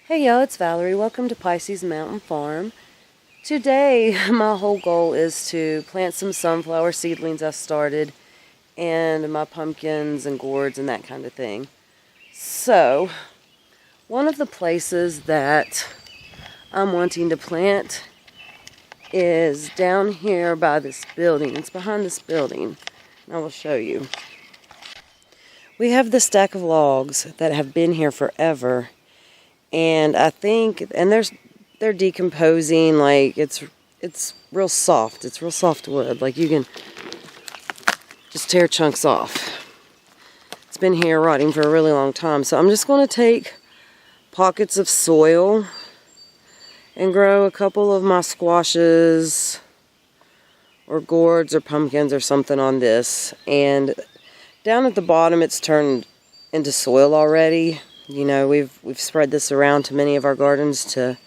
Hey y'all, it's Valerie. Welcome to Pisces Mountain Farm. Today, my whole goal is to plant some sunflower seedlings I've started and my pumpkins and gourds and that kind of thing. So, one of the places that I'm wanting to plant is down here by this building. It's behind this building, and I will show you. We have this stack of logs that have been here forever. And I think, and they're decomposing, like it's real soft. It's real soft wood. Like you can just tear chunks off. It's been here rotting for a really long time. So I'm just going to take pockets of soil and grow a couple of my squashes or gourds or pumpkins or something on this. And down at the bottom it's turned into soil already. You know, we've spread this around to many of our gardens to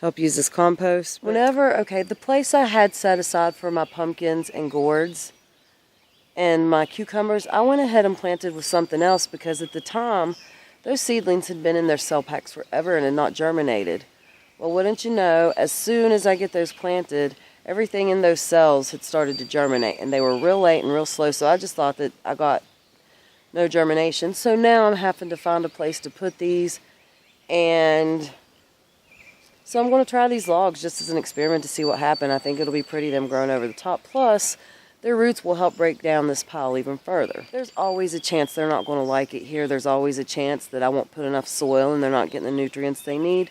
help use as compost. The place I had set aside for my pumpkins and gourds and my cucumbers, I went ahead and planted with something else because at the time, those seedlings had been in their cell packs forever and had not germinated. Well, wouldn't you know, as soon as I get those planted, everything in those cells had started to germinate, and they were real late and real slow, so I just thought that I got no germination. So now I'm having to find a place to put these, and so I'm going to try these logs just as an experiment to see what happens. I think it'll be pretty them growing over the top. Plus, their roots will help break down this pile even further. There's always a chance they're not going to like it here. There's always a chance that I won't put enough soil and they're not getting the nutrients they need.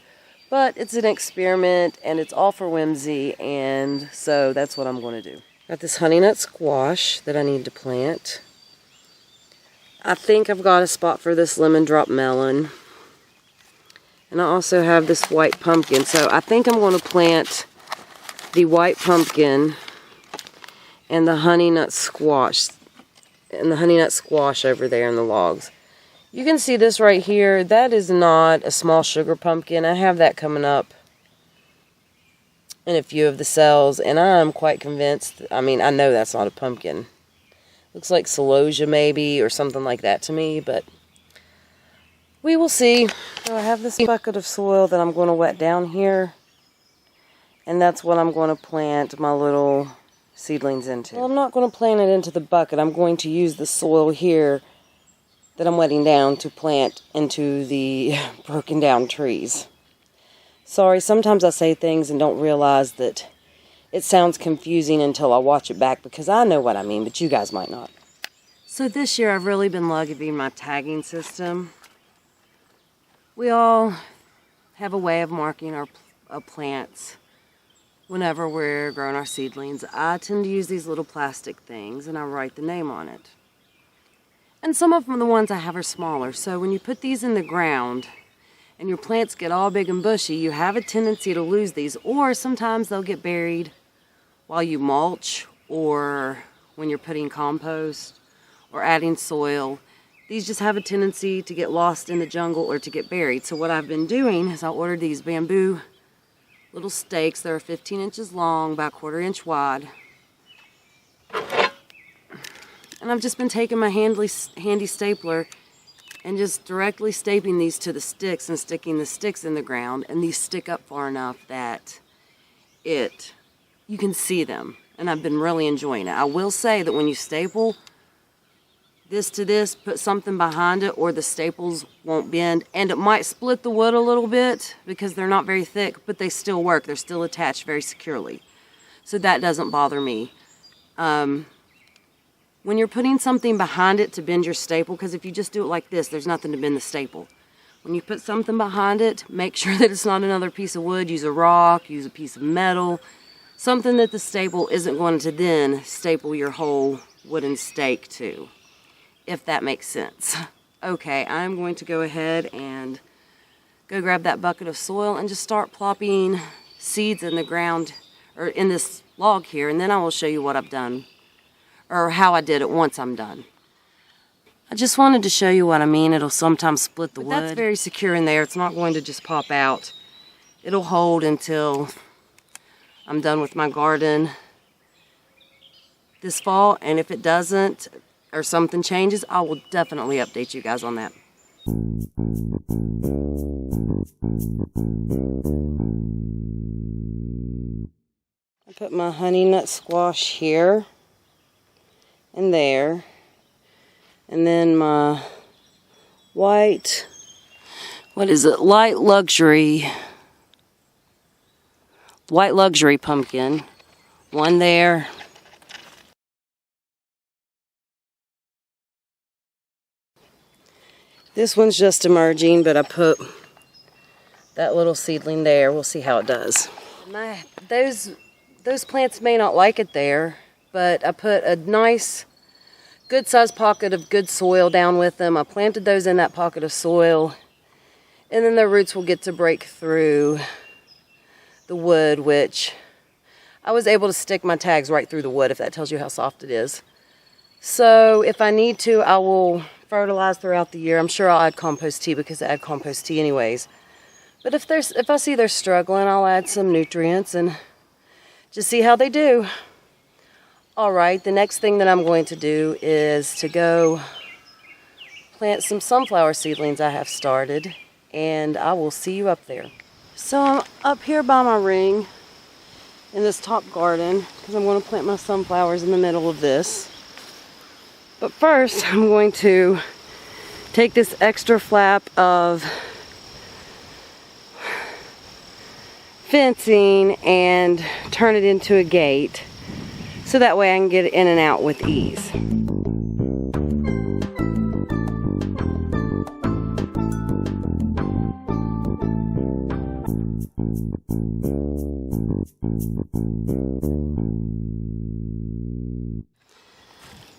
But it's an experiment and it's all for whimsy, and so that's what I'm going to do. Got this honey nut squash that I need to plant. I think I've got a spot for this lemon drop melon. And I also have this white pumpkin. So I think I'm going to plant the white pumpkin and the honey nut squash. And the honey nut squash over there in the logs. You can see this right here. That is not a small sugar pumpkin. I have that coming up in a few of the cells. And I'm quite convinced. I mean, I know that's not a pumpkin. Looks like celosia maybe, or something like that to me, but we will see. So I have this bucket of soil that I'm going to wet down here, and that's what I'm going to plant my little seedlings into. Well, I'm not going to plant it into the bucket. I'm going to use the soil here that I'm wetting down to plant into the broken down trees. Sorry, sometimes I say things and don't realize that it sounds confusing until I watch it back, because I know what I mean, but you guys might not. So this year I've really been loving my tagging system. We all have a way of marking our plants whenever we're growing our seedlings. I tend to use these little plastic things and I write the name on it. And some of them, the ones I have, are smaller. So when you put these in the ground and your plants get all big and bushy, you have a tendency to lose these, or sometimes they'll get buried while you mulch, or when you're putting compost or adding soil. These just have a tendency to get lost in the jungle or to get buried. So what I've been doing is I ordered these bamboo little stakes. They're 15 inches long by 1/4 inch wide. And I've just been taking my handy stapler and just directly stapling these to the sticks and sticking the sticks in the ground. And these stick up far enough that you can see them, and I've been really enjoying it. I will say that when you staple this to this, put something behind it, or the staples won't bend, and it might split the wood a little bit because they're not very thick, but they still work. They're still attached very securely, so that doesn't bother me. When you're putting something behind it to bend your staple, because if you just do it like this, there's nothing to bend the staple. When you put something behind it, make sure that it's not another piece of wood. Use a rock, use a piece of metal, something that the staple isn't going to then staple your whole wooden stake to, if that makes sense. Okay, I'm going to go ahead and go grab that bucket of soil and just start plopping seeds in the ground, or in this log here, and then I will show you what I've done, or how I did it once I'm done. I just wanted to show you what I mean. It'll sometimes split the wood. That's very secure in there. It's not going to just pop out. It'll hold until I'm done with my garden this fall, and if it doesn't, or something changes, I will definitely update you guys on that. I put my honey nut squash here and there. And then my white, what is it, white luxury pumpkin. One there. This one's just emerging, but I put that little seedling there. We'll see how it does. Those plants may not like it there, but I put a nice, good-sized pocket of good soil down with them. I planted those in that pocket of soil, and then their roots will get to break through the wood, which I was able to stick my tags right through the wood, if that tells you how soft it is. So if I need to, I will fertilize throughout the year. I'm sure I'll add compost tea because I add compost tea anyways. But if I see they're struggling, I'll add some nutrients and just see how they do. Alright, the next thing that I'm going to do is to go plant some sunflower seedlings I have started, and I will see you up there. So I'm up here by my ring in this top garden because I'm going to plant my sunflowers in the middle of this. But first I'm going to take this extra flap of fencing and turn it into a gate so that way I can get in and out with ease.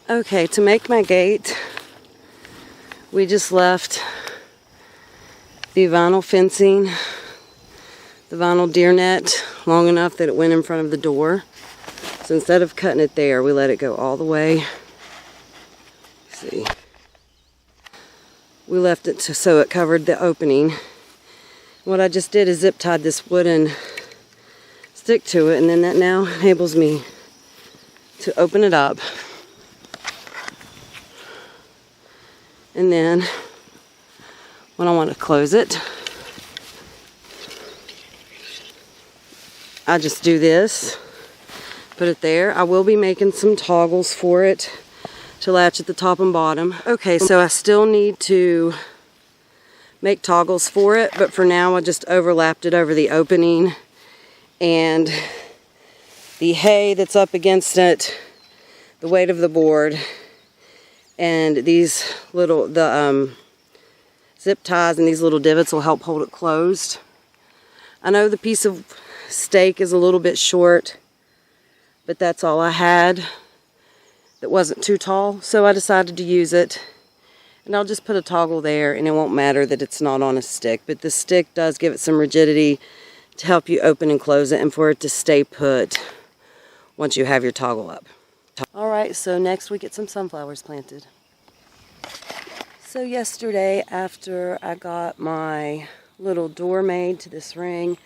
Okay, to make my gate, we just left the vinyl fencing, the vinyl deer net, long enough that it went in front of the door. So instead of cutting it there, we let it go all the way. Let's see. We left it so it covered the opening. What I just did is zip tied this wooden stick to it, and then that now enables me to open it up. And then when I want to close it, I just do this, put it there. I will be making some toggles for it to latch at the top and bottom. Okay, so I still need to make toggles for it, but for now I just overlapped it over the opening, and the hay that's up against it, the weight of the board, and these little, zip ties and these little divots will help hold it closed. I know the piece of stake is a little bit short, but that's all I had that wasn't too tall, so I decided to use it. And I'll just put a toggle there, and it won't matter that it's not on a stick, but the stick does give it some rigidity to help you open and close it and for it to stay put once you have your toggle up. Alright, so next we get some sunflowers planted. So yesterday, after I got my little door made to this ring,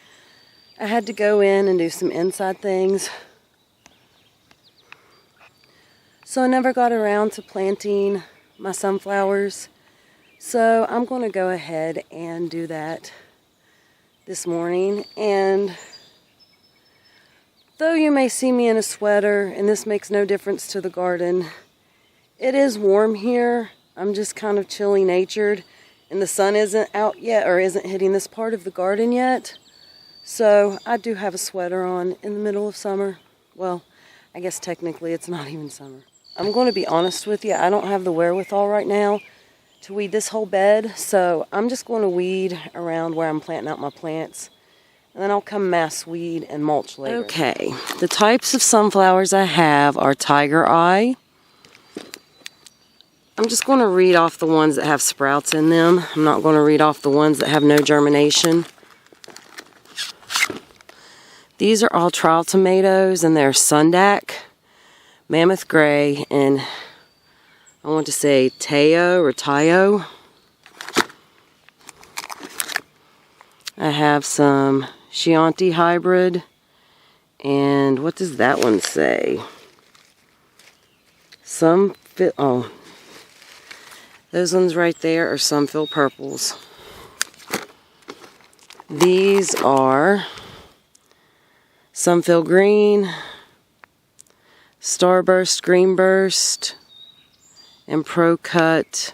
I had to go in and do some inside things. So I never got around to planting my sunflowers. So I'm going to go ahead and do that this morning. And though you may see me in a sweater, and this makes no difference to the garden, it is warm here. I'm just kind of chilly natured, and the sun isn't out yet, or isn't hitting this part of the garden yet. So I do have a sweater on in the middle of summer. Well, I guess technically it's not even summer. I'm going to be honest with you, I don't have the wherewithal right now to weed this whole bed, so I'm just going to weed around where I'm planting out my plants. And then I'll come mass weed and mulch later. Okay, the types of sunflowers I have are Tiger Eye. I'm just going to read off the ones that have sprouts in them. I'm not going to read off the ones that have no germination. These are all trial tomatoes, and they're Sundak, Mammoth Gray, and I want to say Tayo or Tayo. I have some Chianti hybrid, and what does that one say? Oh, those ones right there are Sunfield purples. These are Sunfield Green, Starburst, Greenburst, and Pro Cut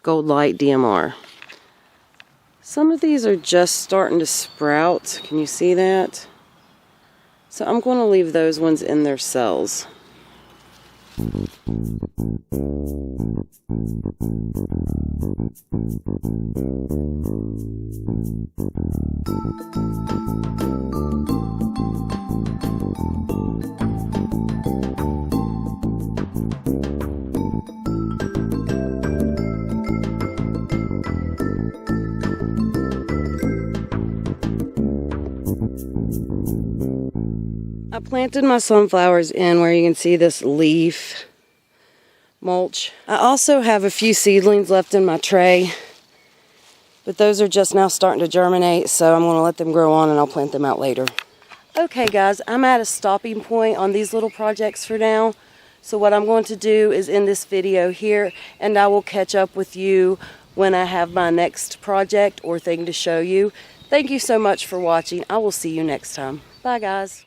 Gold Light DMR. Some of these are just starting to sprout. Can you see that? So I'm going to leave those ones in their cells. I planted my sunflowers in where you can see this leaf mulch. I also have a few seedlings left in my tray, but those are just now starting to germinate, so I'm going to let them grow on and I'll plant them out later. Okay guys, I'm at a stopping point on these little projects for now. So what I'm going to do is end this video here, and I will catch up with you when I have my next project or thing to show you. Thank you so much for watching. I will see you next time. Bye guys.